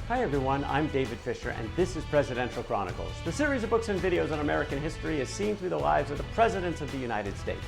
Hi everyone, I'm David Fisher and this is Presidential Chronicles, the series of books and videos on American history as seen through the lives of the presidents of the United States.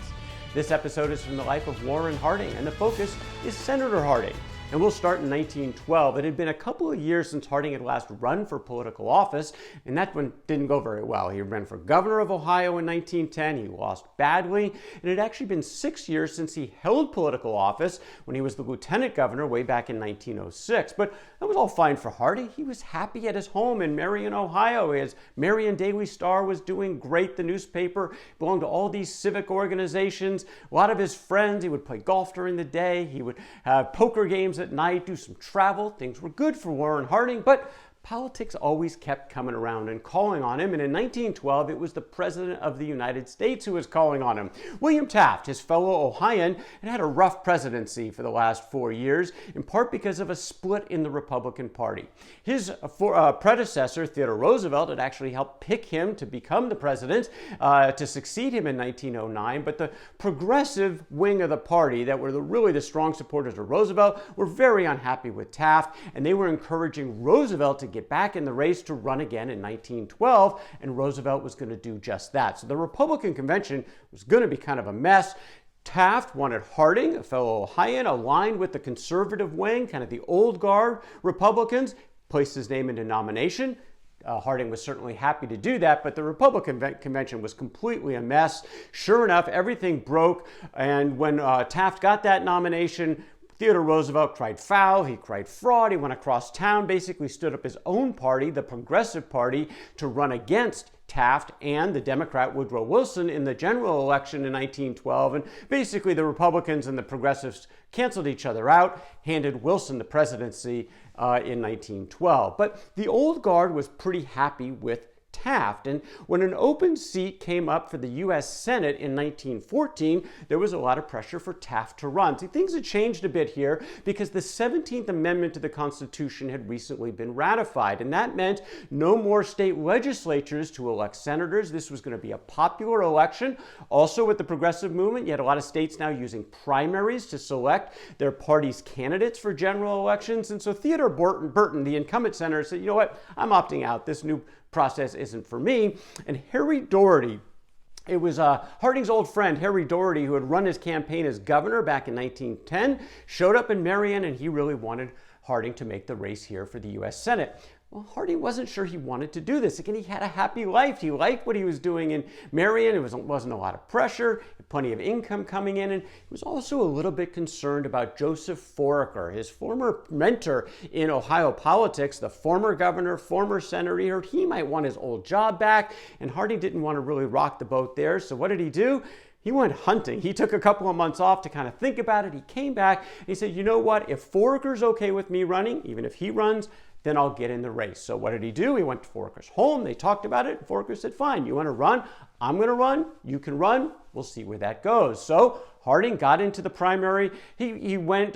This episode is from the life of Warren Harding and the focus is Senator Harding. And we'll start in 1912. It had been a couple of years since Harding had last run for political office, and that one didn't go very well. He ran for governor of Ohio in 1910. He lost badly, and it had actually been 6 years since he held political office when he was the lieutenant governor way back in 1906. But that was all fine for Harding. He was happy at his home in Marion, Ohio. His Marion Daily Star was doing great. The newspaper belonged to all these civic organizations. A lot of his friends, he would play golf during the day. He would have poker games at night, do some travel. Things were good for Warren Harding, but politics always kept coming around and calling on him, and in 1912 it was the President of the United States who was calling on him. William Taft, his fellow Ohioan, had a rough presidency for the last 4 years, in part because of a split in the Republican Party. His predecessor, Theodore Roosevelt, had actually helped pick him to become the president to succeed him in 1909, but the progressive wing of the party that were really the strong supporters of Roosevelt were very unhappy with Taft, and they were encouraging Roosevelt to get back in the race to run again in 1912, and Roosevelt was going to do just that. So the Republican convention was going to be kind of a mess. Taft wanted Harding, a fellow Ohioan, aligned with the conservative wing, kind of the old guard Republicans, placed his name into nomination. Harding was certainly happy to do that, but the Republican convention was completely a mess. Sure enough, everything broke, and when Taft got that nomination, Theodore Roosevelt cried foul, he cried fraud, he went across town, basically stood up his own party, the Progressive Party, to run against Taft and the Democrat Woodrow Wilson in the general election in 1912. And basically the Republicans and the Progressives canceled each other out, handed Wilson the presidency in 1912. But the old guard was pretty happy with Taft, and when an open seat came up for the U.S. Senate in 1914, there was a lot of pressure for Taft to run. See, things had changed a bit here because the 17th Amendment to the Constitution had recently been ratified, and that meant no more state legislatures to elect senators. This was going to be a popular election. Also, with the progressive movement, you had a lot of states now using primaries to select their party's candidates for general elections, and so Theodore Burton, the incumbent senator, said, you know what, I'm opting out. This new process isn't for me. And Harry Doherty, it was Harding's old friend, Harry Doherty, who had run his campaign as governor back in 1910, showed up in Marion, and he really wanted Harding to make the race here for the U.S. Senate. Well, Harding wasn't sure he wanted to do this. Again, he had a happy life. He liked what he was doing in Marion. It wasn't a lot of pressure, plenty of income coming in, and he was also a little bit concerned about Joseph Foraker, his former mentor in Ohio politics, the former governor, former senator. He heard he might want his old job back, and Harding didn't want to really rock the boat there. So what did he do? He went hunting. He took a couple of months off to kind of think about it. He came back and he said, you know what, if Foraker's okay with me running, even if he runs, then I'll get in the race. So what did he do? He went to Foraker's home. They talked about it. And Foraker said, fine, you want to run? I'm going to run. You can run. We'll see where that goes. So Harding got into the primary. He went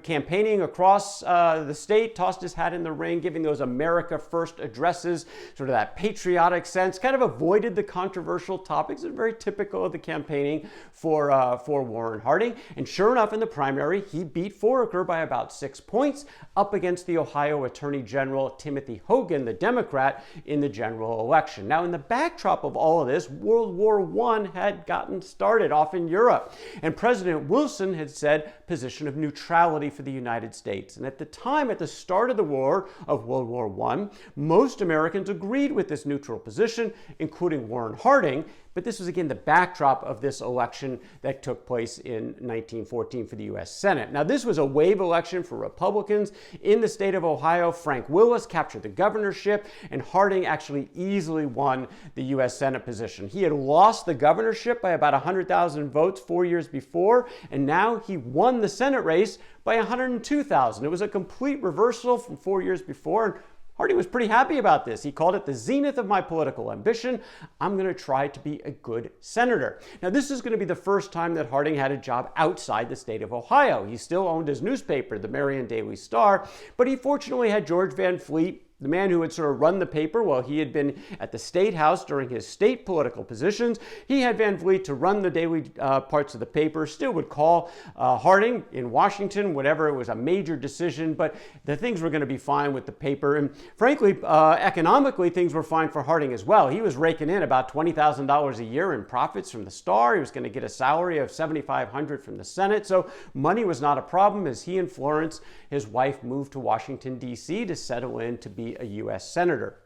campaigning across the state, tossed his hat in the ring, giving those America First addresses, sort of that patriotic sense, kind of avoided the controversial topics that are very typical of the campaigning for Warren Harding. And sure enough, in the primary, he beat Foraker by about 6 points up against the Ohio Attorney General Timothy Hogan, the Democrat, in the general election. Now, in the backdrop of all of this, World War I had gotten started off in Europe. And President Wilson had said position of neutrality for the United States. And at the time, at the start of the war of World War I, most Americans agreed with this neutral position, including Warren Harding. But this was, again, the backdrop of this election that took place in 1914 for the U.S. Senate. Now, this was a wave election for Republicans. In the state of Ohio, Frank Willis captured the governorship, and Harding actually easily won the U.S. Senate position. He had lost the governorship by about 100,000 votes 4 years before, and now he won the Senate race by 102,000. It was a complete reversal from 4 years before, and Harding was pretty happy about this. He called it the zenith of my political ambition. I'm going to try to be a good senator. Now, this is going to be the first time that Harding had a job outside the state of Ohio. He still owned his newspaper, the Marion Daily Star, but he fortunately had George Van Fleet the man who had sort of run the paper while he had been at the State House during his state political positions. He had Van Vliet to run the daily parts of the paper, still would call Harding in Washington whenever it was a major decision, but the things were going to be fine with the paper. And frankly, economically, things were fine for Harding as well. He was raking in about $20,000 a year in profits from the Star. He was going to get a salary of $7,500 from the Senate. So money was not a problem as he and Florence, his wife, moved to Washington, D.C. to settle in to be a U.S. Senator.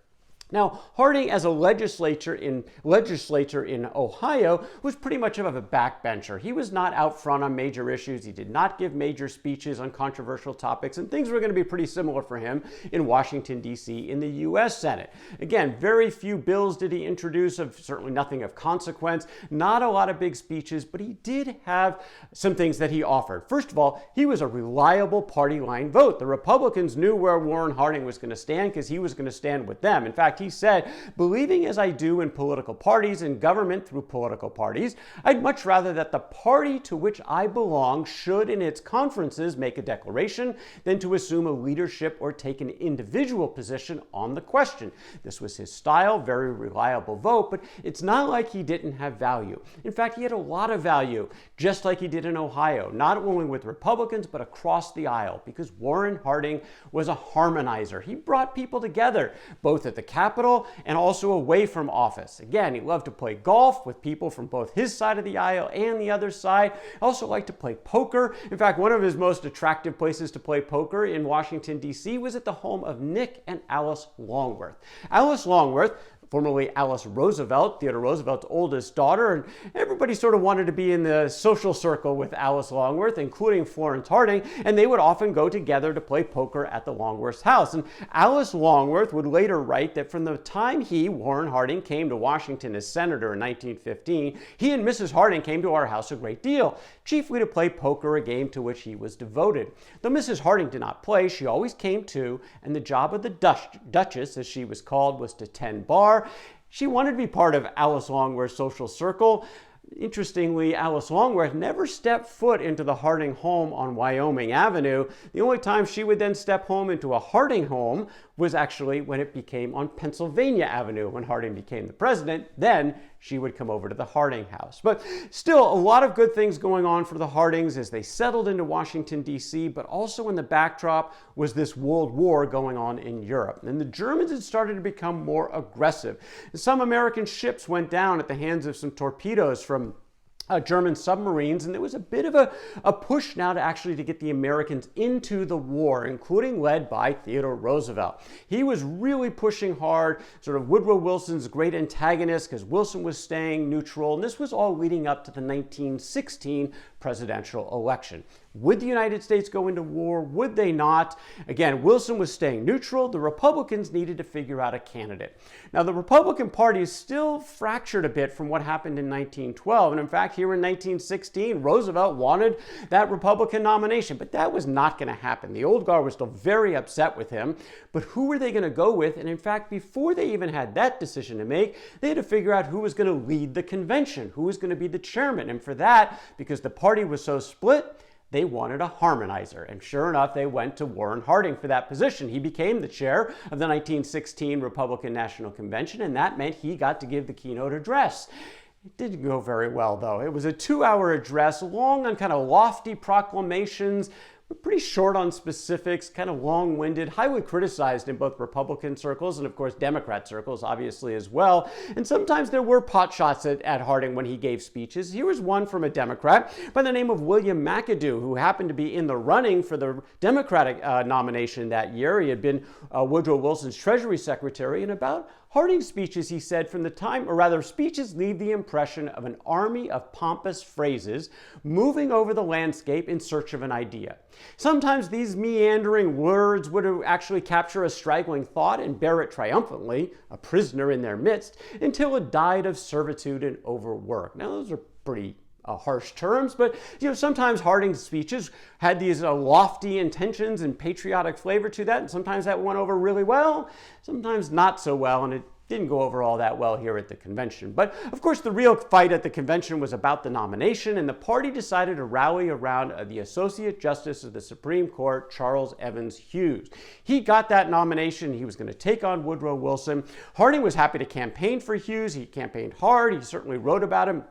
Now, Harding, as a legislator in Ohio, was pretty much of a backbencher. He was not out front on major issues. He did not give major speeches on controversial topics, and things were going to be pretty similar for him in Washington, D.C. in the U.S. Senate. Again, very few bills did he introduce, certainly nothing of consequence, not a lot of big speeches, but he did have some things that he offered. First of all, he was a reliable party line vote. The Republicans knew where Warren Harding was going to stand because he was going to stand with them. In fact, he said, "Believing as I do in political parties and government through political parties, I'd much rather that the party to which I belong should in its conferences make a declaration than to assume a leadership or take an individual position on the question." This was his style, very reliable vote, but it's not like he didn't have value. In fact, he had a lot of value, just like he did in Ohio, not only with Republicans, but across the aisle, because Warren Harding was a harmonizer. He brought people together, both at the Capitol and also away from office. Again, he loved to play golf with people from both his side of the aisle and the other side. He also liked to play poker. In fact, one of his most attractive places to play poker in Washington, D.C. was at the home of Nick and Alice Longworth. Alice Longworth, formerly Alice Roosevelt, Theodore Roosevelt's oldest daughter, and everybody sort of wanted to be in the social circle with Alice Longworth, including Florence Harding, and they would often go together to play poker at the Longworth's house. And Alice Longworth would later write that from the time Warren Harding, came to Washington as senator in 1915, he and Mrs. Harding came to our house a great deal, chiefly to play poker, a game to which he was devoted. Though Mrs. Harding did not play, she always came too, and the job of the Duchess, as she was called, was to tend bar. She wanted to be part of Alice Longworth's social circle. Interestingly, Alice Longworth never stepped foot into the Harding home on Wyoming Avenue. The only time she would then step home into a Harding home was actually when it became on Pennsylvania Avenue. When Harding became the president, then she would come over to the Harding house. But still, a lot of good things going on for the Hardings as they settled into Washington, D.C., but also in the backdrop was this World War going on in Europe. And the Germans had started to become more aggressive. Some American ships went down at the hands of some torpedoes from German submarines, and there was a bit of a push now to get the Americans into the war, including led by Theodore Roosevelt. He was really pushing hard, sort of Woodrow Wilson's great antagonist, because Wilson was staying neutral, and this was all leading up to the 1916 presidential election. Would the United States go into war? Would they not? Again, Wilson was staying neutral. The Republicans needed to figure out a candidate. Now, the Republican Party is still fractured a bit from what happened in 1912. And in fact, here in 1916, Roosevelt wanted that Republican nomination, but that was not going to happen. The old guard was still very upset with him, but who were they going to go with? And in fact, before they even had that decision to make, they had to figure out who was going to lead the convention, who was going to be the chairman. And for that, because the party was so split, they wanted a harmonizer. And sure enough, they went to Warren Harding for that position. He became the chair of the 1916 Republican National Convention, and that meant he got to give the keynote address. It didn't go very well, though. It was a 2-hour address, long on kind of lofty proclamations, but pretty short on specifics, kind of long-winded, highly criticized in both Republican circles and, of course, Democrat circles, obviously, as well. And sometimes there were potshots at Harding when he gave speeches. Here was one from a Democrat by the name of William McAdoo, who happened to be in the running for the Democratic nomination that year. He had been Woodrow Wilson's Treasury Secretary, and about Harding's speeches, he said, speeches leave the impression of an army of pompous phrases moving over the landscape in search of an idea. Sometimes these meandering words would actually capture a straggling thought and bear it triumphantly, a prisoner in their midst, until it died of servitude and overwork. Now, those are pretty harsh terms, but sometimes Harding's speeches had these lofty intentions and patriotic flavor to that, and sometimes that went over really well, sometimes not so well, and it Didn't go over all that well here at the convention. But of course, the real fight at the convention was about the nomination, and the party decided to rally around the Associate Justice of the Supreme Court, Charles Evans Hughes. He got that nomination. He was going to take on Woodrow Wilson. Harding was happy to campaign for Hughes. He campaigned hard. He certainly wrote about him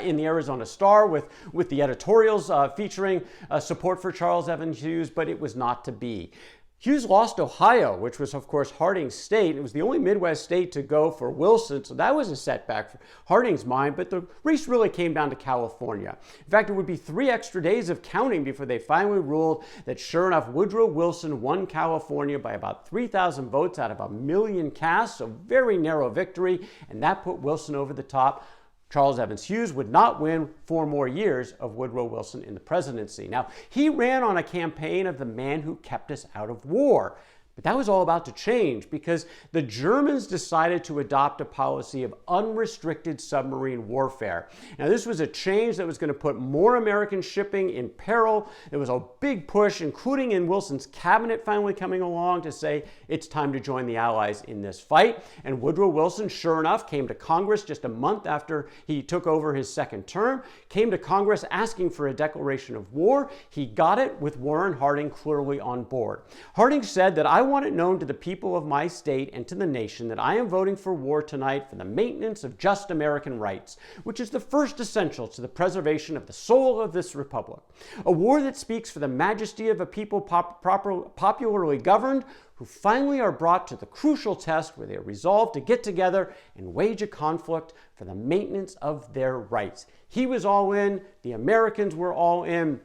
in the Arizona Star with the editorials featuring support for Charles Evans Hughes, but it was not to be. Hughes lost Ohio, which was, of course, Harding's state. It was the only Midwest state to go for Wilson, so that was a setback for Harding's mind, but the race really came down to California. In fact, it would be 3 extra days of counting before they finally ruled that, sure enough, Woodrow Wilson won California by about 3,000 votes out of 1 million cast, so very narrow victory, and that put Wilson over the top. Charles Evans Hughes would not win 4 more years of Woodrow Wilson in the presidency. Now, he ran on a campaign of the man who kept us out of war. But that was all about to change because the Germans decided to adopt a policy of unrestricted submarine warfare. Now, this was a change that was going to put more American shipping in peril. There was a big push, including in Wilson's cabinet finally coming along to say it's time to join the Allies in this fight. And Woodrow Wilson, sure enough, came to Congress just a month after he took over his second term, came to Congress asking for a declaration of war. He got it with Warren Harding clearly on board. Harding said that I want it known to the people of my state and to the nation that I am voting for war tonight for the maintenance of just American rights, which is the first essential to the preservation of the soul of this republic. A war that speaks for the majesty of a people popularly governed, who finally are brought to the crucial test where they are resolved to get together and wage a conflict for the maintenance of their rights. He was all in, the Americans were all in.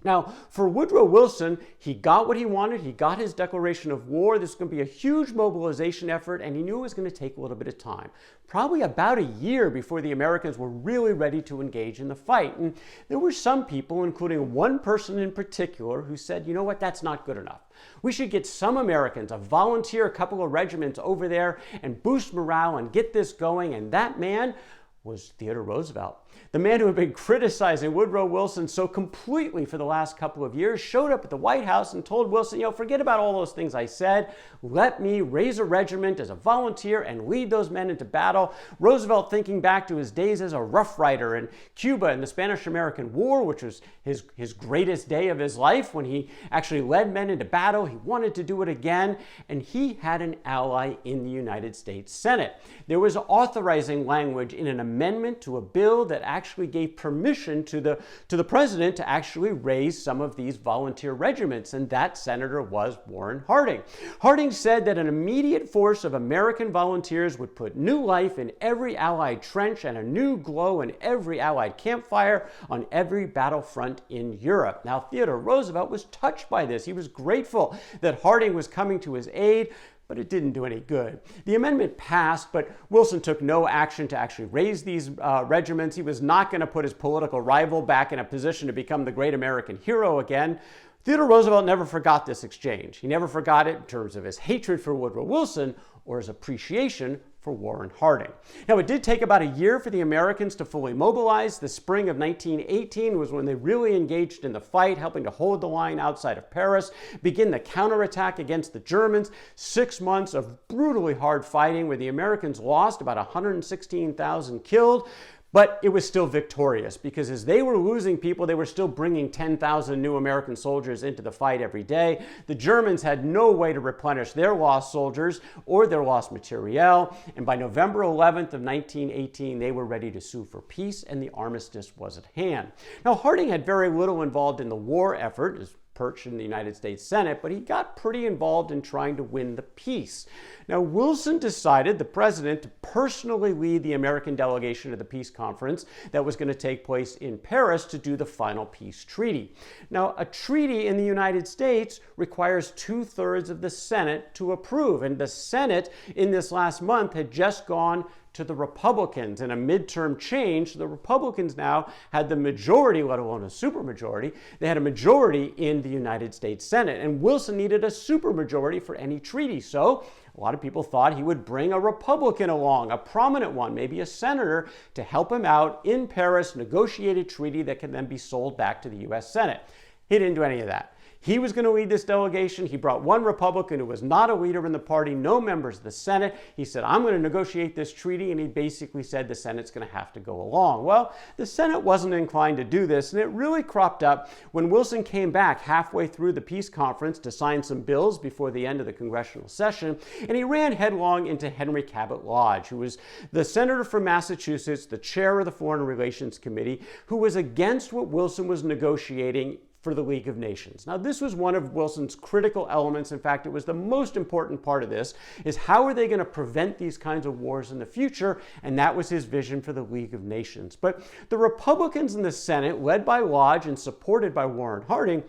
Now, for Woodrow Wilson, he got what he wanted. He got his declaration of war. This was going to be a huge mobilization effort, and he knew it was going to take a little bit of time. Probably about a year before the Americans were really ready to engage in the fight. And there were some people, including one person in particular, who said, you know what, that's not good enough. We should get some Americans, volunteer a couple of regiments over there and boost morale and get this going. And that man was Theodore Roosevelt. The man who had been criticizing Woodrow Wilson so completely for the last couple of years showed up at the White House and told Wilson, forget about all those things I said. Let me raise a regiment as a volunteer and lead those men into battle. Roosevelt, thinking back to his days as a Rough Rider in Cuba in the Spanish-American War, which was his greatest day of his life when he actually led men into battle. He wanted to do it again, and he had an ally in the United States Senate. There was authorizing language in an amendment to a bill that actually gave permission to the president to actually raise some of these volunteer regiments, and that senator was Warren Harding. Harding said that an immediate force of American volunteers would put new life in every Allied trench and a new glow in every Allied campfire on every battlefront in Europe. Now, Theodore Roosevelt was touched by this. He was grateful that Harding was coming to his aid, but it didn't do any good. The amendment passed, but Wilson took no action to actually raise these regiments. He was not going to put his political rival back in a position to become the great American hero again. Theodore Roosevelt never forgot this exchange. He never forgot it in terms of his hatred for Woodrow Wilson or his appreciation for Warren Harding. Now, it did take about a year for the Americans to fully mobilize. The spring of 1918 was when they really engaged in the fight, helping to hold the line outside of Paris, begin the counterattack against the Germans. 6 months of brutally hard fighting where the Americans lost about 116,000 killed. But it was still victorious because as they were losing people, they were still bringing 10,000 new American soldiers into the fight every day. The Germans had no way to replenish their lost soldiers or their lost materiel. And by November 11th of 1918, they were ready to sue for peace and the armistice was at hand. Now, Harding had very little involved in the war effort, as perched in the United States Senate, but he got pretty involved in trying to win the peace. Now, Wilson decided, the president, to personally lead the American delegation to the peace conference that was going to take place in Paris to do the final peace treaty. Now, a treaty in the United States requires 2/3 of the Senate to approve, and the Senate in this last month had just gone to the Republicans in a midterm change. The Republicans now had the majority, let alone a supermajority. They had a majority in the United States Senate, and Wilson needed a supermajority for any treaty. So a lot of people thought he would bring a Republican along, a prominent one, maybe a senator, to help him out in Paris, negotiate a treaty that can then be sold back to the U.S. Senate. He didn't do any of that. He was going to lead this delegation. He brought one Republican who was not a leader in the party, no members of the Senate. He said, I'm going to negotiate this treaty, and he basically said the Senate's going to have to go along. Well, the Senate wasn't inclined to do this, and it really cropped up when Wilson came back halfway through the peace conference to sign some bills before the end of the congressional session, and he ran headlong into Henry Cabot Lodge, who was the senator from Massachusetts, the chair of the Foreign Relations Committee, who was against what Wilson was negotiating for the League of Nations. Now, this was one of Wilson's critical elements. In fact, it was the most important part of this, is how are they going to prevent these kinds of wars in the future? And that was his vision for the League of Nations. But the Republicans in the Senate, led by Lodge and supported by Warren Harding,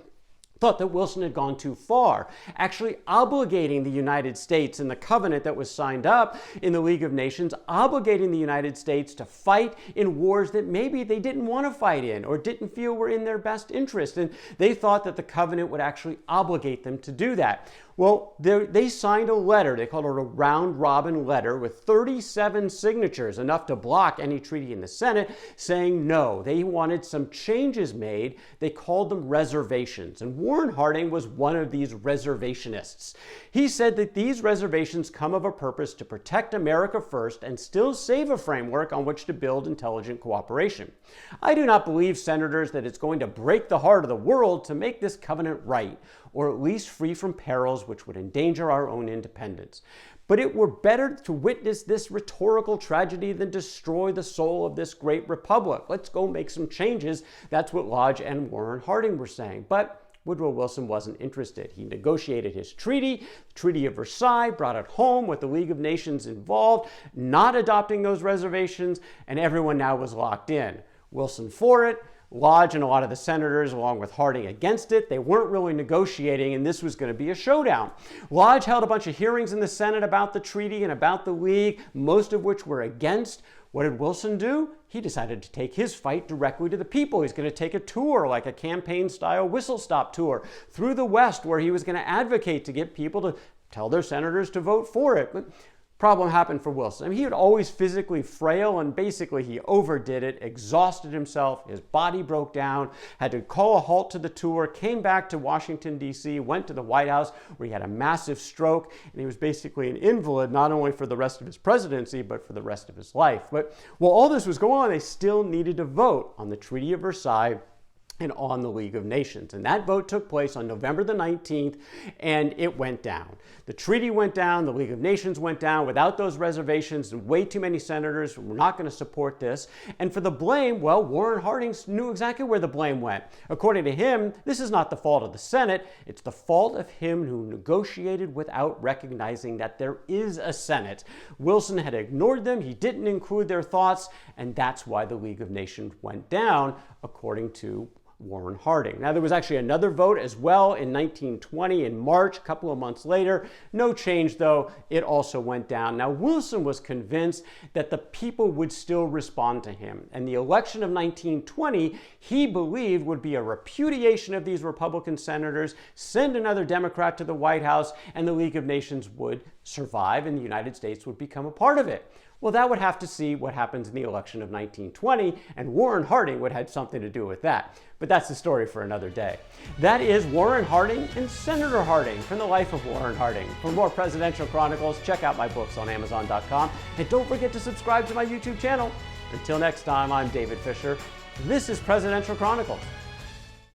thought that Wilson had gone too far, actually obligating the United States in the covenant that was signed up in the League of Nations, obligating the United States to fight in wars that maybe they didn't want to fight in or didn't feel were in their best interest. And they thought that the covenant would actually obligate them to do that. Well, they signed a letter, they called it a round-robin letter with 37 signatures, enough to block any treaty in the Senate, saying no. They wanted some changes made. They called them reservations. And Warren Harding was one of these reservationists. He said that these reservations come of a purpose to protect America first and still save a framework on which to build intelligent cooperation. I do not believe, senators, that it's going to break the heart of the world to make this covenant right, or at least free from perils which would endanger our own independence. But it were better to witness this rhetorical tragedy than destroy the soul of this great republic. Let's go make some changes. That's what Lodge and Warren Harding were saying. But Woodrow Wilson wasn't interested. He negotiated his treaty, the Treaty of Versailles, brought it home with the League of Nations involved, not adopting those reservations, and everyone now was locked in. Wilson for it, Lodge and a lot of the senators, along with Harding, against it. They weren't really negotiating, and this was going to be a showdown. Lodge held a bunch of hearings in the Senate about the treaty and about the League, most of which were against. What did Wilson do? He decided to take his fight directly to the people. He's going to take a tour, like a campaign-style whistle-stop tour, through the West, where he was going to advocate to get people to tell their senators to vote for it. But problem happened for Wilson. I mean, he was always physically frail, and basically he overdid it, exhausted himself, his body broke down, had to call a halt to the tour, came back to Washington, D.C., went to the White House where he had a massive stroke, and he was basically an invalid not only for the rest of his presidency, but for the rest of his life. But while all this was going on, they still needed to vote on the Treaty of Versailles and on the League of Nations. And that vote took place on November the 19th, and it went down. The treaty went down, the League of Nations went down without those reservations, and way too many senators were not going to support this. And for the blame, well, Warren Harding knew exactly where the blame went. According to him, this is not the fault of the Senate, it's the fault of him who negotiated without recognizing that there is a Senate. Wilson had ignored them, he didn't include their thoughts, and that's why the League of Nations went down, according to Warren Harding. Now, there was actually another vote as well in 1920 in March, a couple of months later. No change, though. It also went down. Now, Wilson was convinced that the people would still respond to him. And the election of 1920, he believed, would be a repudiation of these Republican senators, send another Democrat to the White House, and the League of Nations would survive, and the United States would become a part of it. Well, that would have to see what happens in the election of 1920, and Warren Harding would have something to do with that. But that's the story for another day. That is Warren Harding and Senator Harding from the life of Warren Harding. For more presidential chronicles, check out my books on Amazon.com, and don't forget to subscribe to my YouTube channel. Until next time, I'm David Fisher. This is Presidential Chronicles.